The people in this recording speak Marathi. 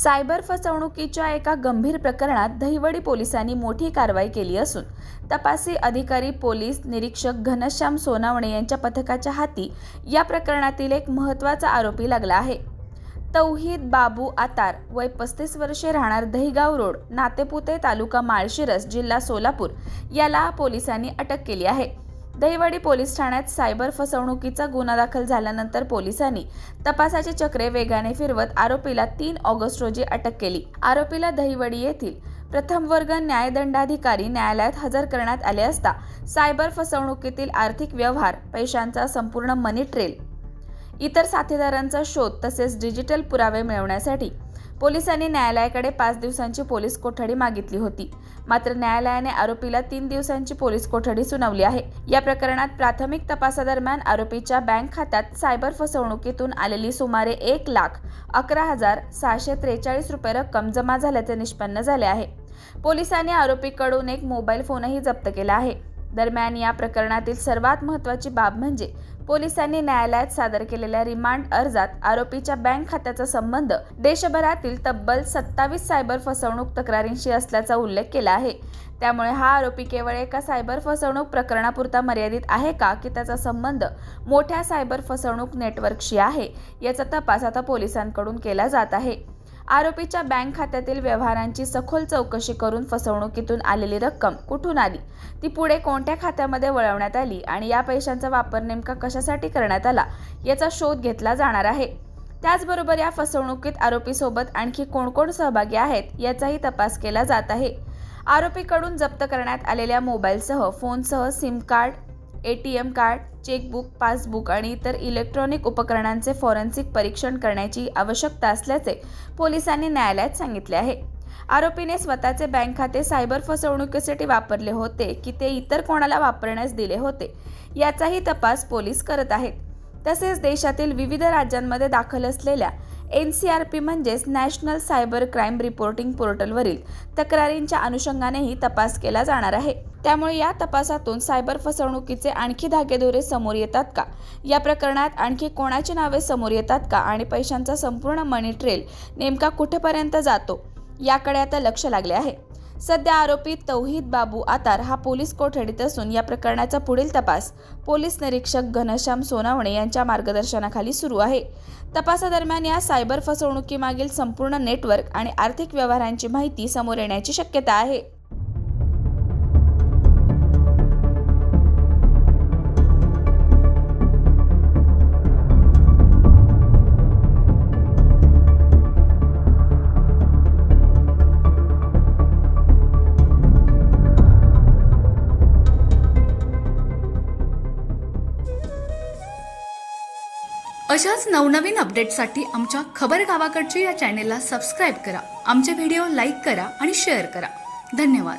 सायबर फसवणुकीच्या एका गंभीर प्रकरणात दहिवडी पोलिसांनी मोठी कारवाई केली असून तपासी अधिकारी पोलीस निरीक्षक घनश्याम सोनावणे यांच्या पथकाच्या हाती या प्रकरणातील एक महत्त्वाचा आरोपी लागला आहे। तौहीद बाबू आतार वय 35 वर्षे, राहणार दहिगाव रोड, नातेपुते, तालुका माळशिरस, जिल्हा सोलापूर याला पोलिसांनी अटक केली आहे। दहिवडी पोलीस ठाण्यात सायबर फसवणुकीचा गुन्हा दाखल झाल्यानंतर पोलिसांनी तपासाची चक्रे वेगाने फिरवत आरोपीला 3 ऑगस्ट रोजी अटक केली। आरोपीला दहिवडी येथील प्रथम वर्ग न्यायदंडाधिकारी न्यायालयात हजर करण्यात आले असता सायबर फसवणुकीतील आर्थिक व्यवहार, पैशांचा संपूर्ण मनी ट्रेल, इतर साथीदारांचा शोध तसेच डिजिटल पुरावे मिळवण्यासाठी पोलिसांनी न्यायालयाकडे 5 दिवसांची पोलीस कोठडी मागितली होती। मात्र न्यायालयाने आरोपीला 3 दिवसांची पोलीस कोठडी सुनावली आहे। या प्रकरणात प्राथमिक तपासादरम्यान आरोपीच्या बँक खात्यात सायबर फसवणुकीतून आलेली सुमारे 1,11,643 रुपये रक्कम जमा झाल्याचे निष्पन्न झाले आहे। पोलिसांनी आरोपीकडून एक मोबाईल फोनही जप्त केला आहे। दरम्यान या प्रकरणातील सर्वात महत्त्वाची बाब म्हणजे पोलिसांनी न्यायालयात सादर केलेल्या रिमांड अर्जात आरोपीच्या बँक खात्याचा संबंध देशभरातील तब्बल 27 सायबर फसवणूक तक्रारींशी असल्याचा उल्लेख केला आहे। त्यामुळे हा आरोपी केवळ एका सायबर फसवणूक प्रकरणापुरता मर्यादित आहे का की त्याचा संबंध मोठ्या सायबर फसवणूक नेटवर्कशी आहे, याचा तपास आता पोलिसांकडून केला जात आहे। आरोपीच्या बँक खात्यातील व्यवहारांची सखोल चौकशी करून फसवणुकीतून आलेली रक्कम कुठून आली, ती पुढे कोणत्या खात्यामध्ये वळवण्यात आली आणि या पैशांचा वापर नेमका कशासाठी करण्यात आला याचा शोध घेतला जाणार आहे। त्याचबरोबर या फसवणुकीत आरोपीसोबत आणखी कोण सहभागी आहेत याचाही तपास केला जात आहे। आरोपीकडून जप्त करण्यात आलेल्या मोबाईलसह, फोनसह sim card, ATM card, chequebook, passbook आणि इतर इलेक्ट्रॉनिक उपकरणांचे फॉरेन्सिक परीक्षण करण्याची आवश्यकता असल्याचे पोलिसांनी न्यायालयात सांगितले आहे। आरोपीने स्वतःचे बँक खाते सायबर फसवणुकीसाठी वापरले होते की ते इतर कोणाला वापरण्यास दिले होते याचाही तपास पोलीस करत आहेत। तसेच देशातील विविध राज्यांमध्ये दाखल असलेल्या NCRP म्हणजेच नॅशनल सायबर क्राईम रिपोर्टिंग पोर्टलवरील तक्रारींच्या अनुषंगानेही तपास केला जाणार आहे। त्यामुळे या तपासातून सायबर फसवणुकीचे आणखी धागेदोरे समोर येतात का, या प्रकरणात आणखी कोणाची नावे समोर येतात का आणि पैशांचा संपूर्ण मनी ट्रेल नेमका कुठेपर्यंत जातो याकडे आता लक्ष लागले आहे। सध्या आरोपी तौहीद बाबू आतार हा पोलीस कोठडीत असून या प्रकरणाचा पुढील तपास पोलीस निरीक्षक घनश्याम सोनावणे यांच्या मार्गदर्शनाखाली सुरू आहे। तपासादरम्यान या सायबर फसवणुकीमागील संपूर्ण नेटवर्क आणि आर्थिक व्यवहारांची माहिती समोर येण्याची शक्यता आहे। अशाच नवनवीन अपडेटसाठी आमच्या खबर गावाकडची या चॅनेलला सबस्क्राईब करा, आमचे व्हिडिओ लाईक करा आणि शेअर करा। धन्यवाद।